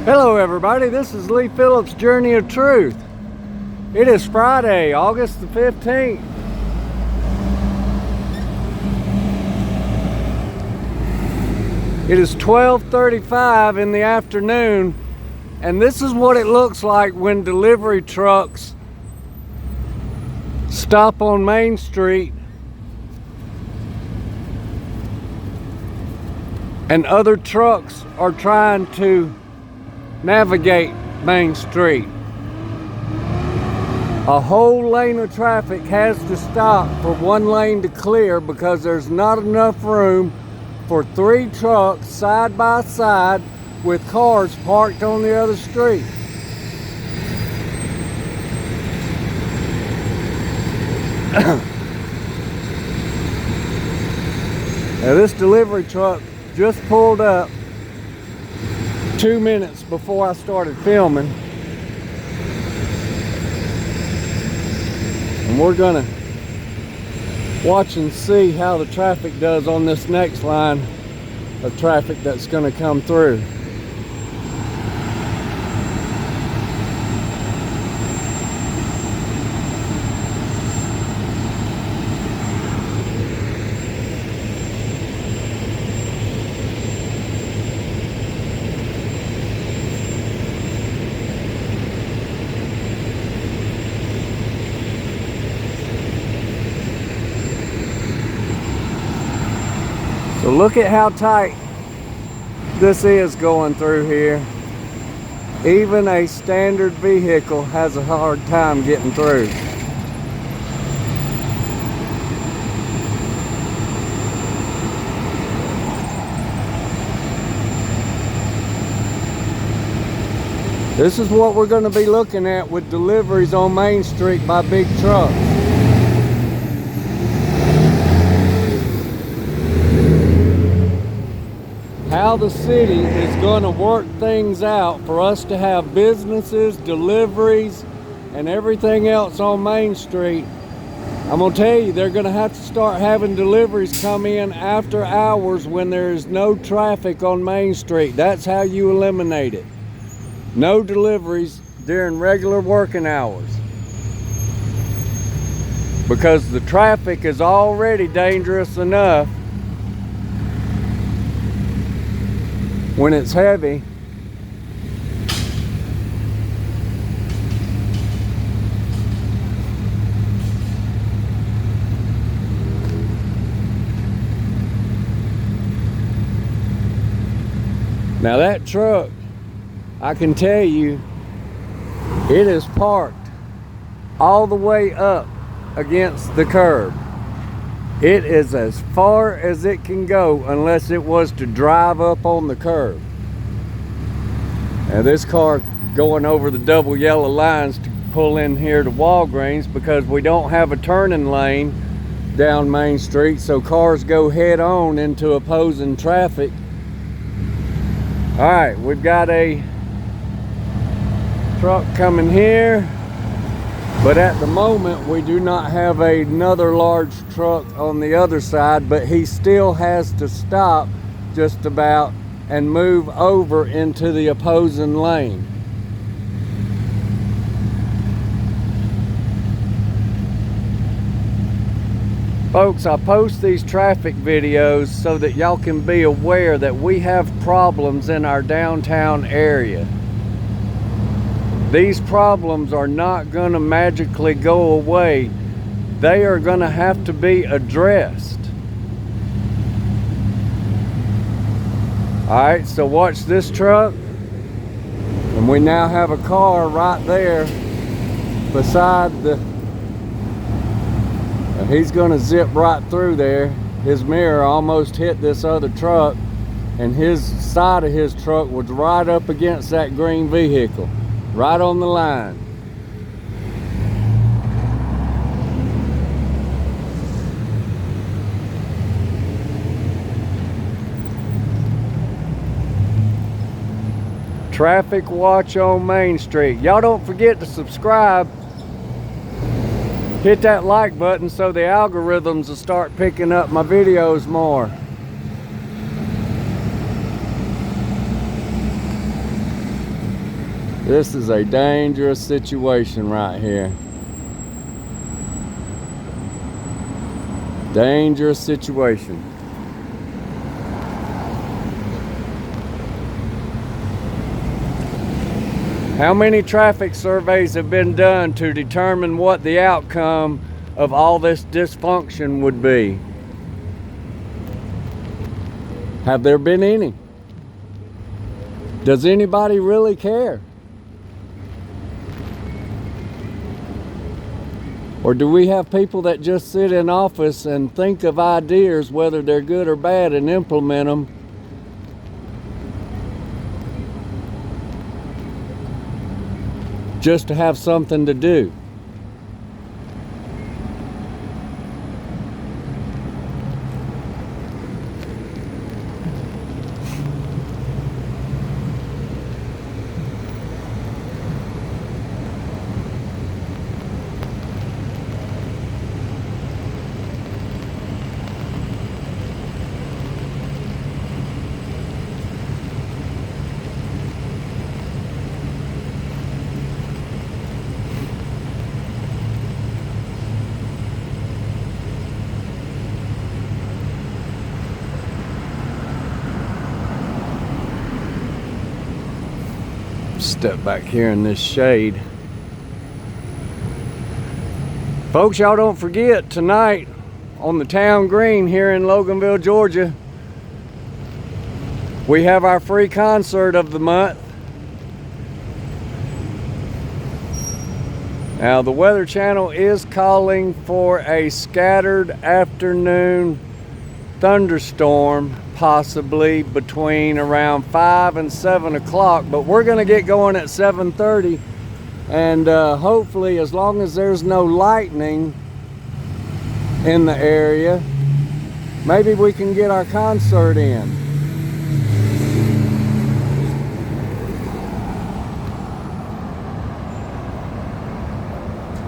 Hello everybody, this is Lee Phillips' Journey of Truth. It is Friday, August the 15th. It is 12:35 in the afternoon, and this is what it looks like when delivery trucks stop on Main Street and other trucks are trying to navigate Main Street. A whole lane of traffic has to stop for one lane to clear because there's not enough room for 3 trucks side by side with cars parked on the other street. Now this delivery truck just pulled up 2 minutes before I started filming, and we're gonna watch and see how the traffic does on this next line of traffic that's gonna come through. So look at how tight this is going through here. Even a standard vehicle has a hard time getting through. This is what we're going to be looking at with deliveries on Main Street by big trucks. How the city is going to work things out for us to have businesses, deliveries, and everything else on Main Street. I'm going to tell you, they're going to have to start having deliveries come in after hours when there is no traffic on Main Street. That's how you eliminate it. No deliveries during regular working hours, because the traffic is already dangerous enough when it's heavy. Now that truck, I can tell you, it is parked all the way up against the curb. It is as far as it can go unless it was to drive up on the curb. Now this car going over the double yellow lines to pull in here to Walgreens because we don't have a turning lane down Main Street, so cars go head on into opposing traffic. All right, we've got a truck coming here, but at the moment we do not have another large truck on the other side, but he still has to stop just about and move over into the opposing lane. Folks, I post these traffic videos so that y'all can be aware that we have problems in our downtown area. These problems are not going to magically go away. They are going to have to be addressed. All right, so watch this truck. And we now have a car right there beside the... He's going to zip right through there. His mirror almost hit this other truck, and his side of his truck was right up against that green vehicle. Right on the line. Traffic watch on Main Street. Y'all don't forget to subscribe. Hit that like button so the algorithms will start picking up my videos more. This is a dangerous situation right here. Dangerous situation. How many traffic surveys have been done to determine what the outcome of all this dysfunction would be? Have there been any? Does anybody really care? Or do we have people that just sit in office and think of ideas, whether they're good or bad, and implement them? Just to have something to do. Step back here in this shade. Folks, y'all don't forget, tonight on the town green here in Loganville, Georgia, we have our free concert of the month. Now, the Weather Channel is calling for a scattered afternoon thunderstorm, possibly between around 5 and 7 o'clock, but we're going to get going at 7:30, and hopefully, as long as there's no lightning in the area, maybe we can get our concert in.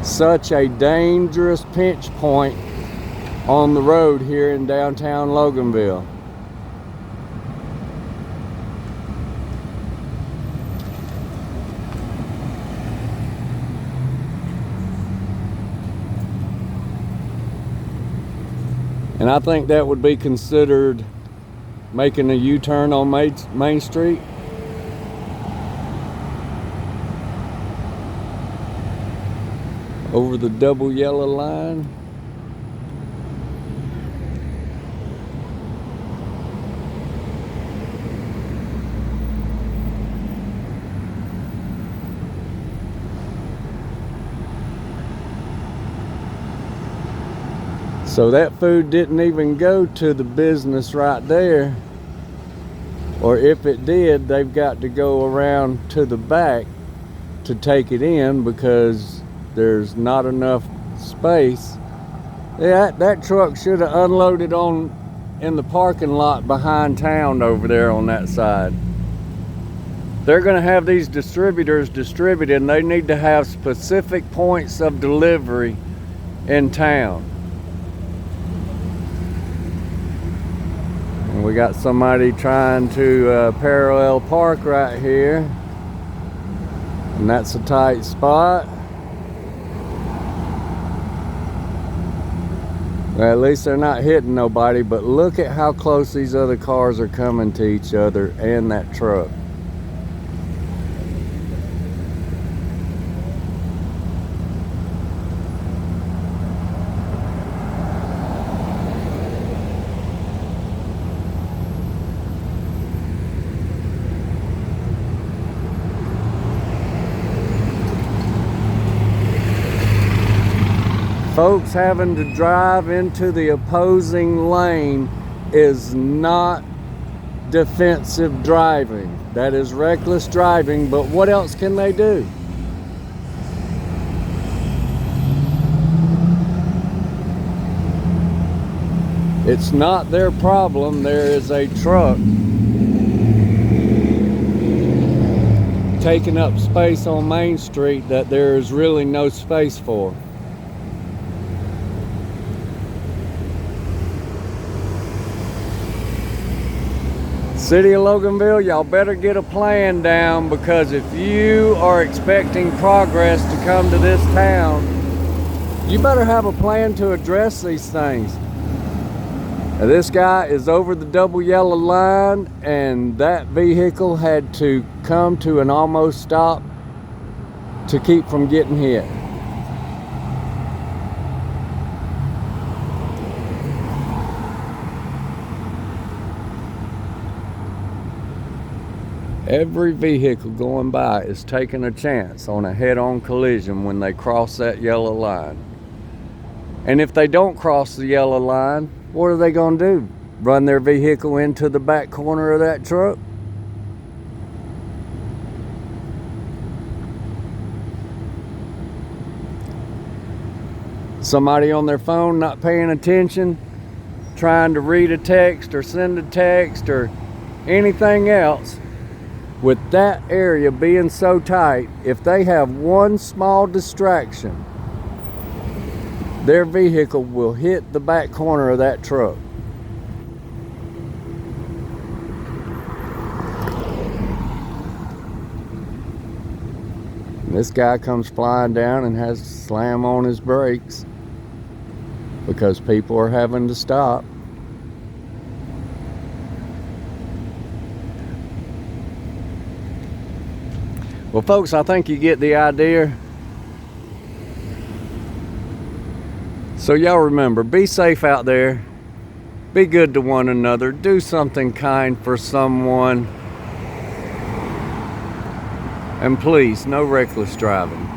Such a dangerous pinch point on the road here in downtown Loganville. And I think that would be considered making a U-turn on Main Street. Over the double yellow line. So that food didn't even go to the business right there. Or if it did, they've got to go around to the back to take it in because there's not enough space. Yeah, that truck should have unloaded in the parking lot behind town over there on that side. They're going to have these distributors distributed, and they need to have specific points of delivery in town. And we got somebody trying to parallel park right here, and that's a tight spot. Well, at least they're not hitting nobody, but look at how close these other cars are coming to each other and that truck. Folks, having to drive into the opposing lane is not defensive driving. That is reckless driving, but what else can they do? It's not their problem. There is a truck taking up space on Main Street that there is really no space for. City of Loganville, y'all better get a plan down, because if you are expecting progress to come to this town, you better have a plan to address these things. Now, this guy is over the double yellow line, and that vehicle had to come to an almost stop to keep from getting hit. Every vehicle going by is taking a chance on a head-on collision when they cross that yellow line. And if they don't cross the yellow line, what are they going to do? Run their vehicle into the back corner of that truck? Somebody on their phone not paying attention, trying to read a text or send a text or anything else. With that area being so tight, if they have one small distraction, their vehicle will hit the back corner of that truck. And this guy comes flying down and has to slam on his brakes because people are having to stop. Well, folks, I think you get the idea. So y'all remember, be safe out there. Be good to one another. Do something kind for someone. And please, no reckless driving.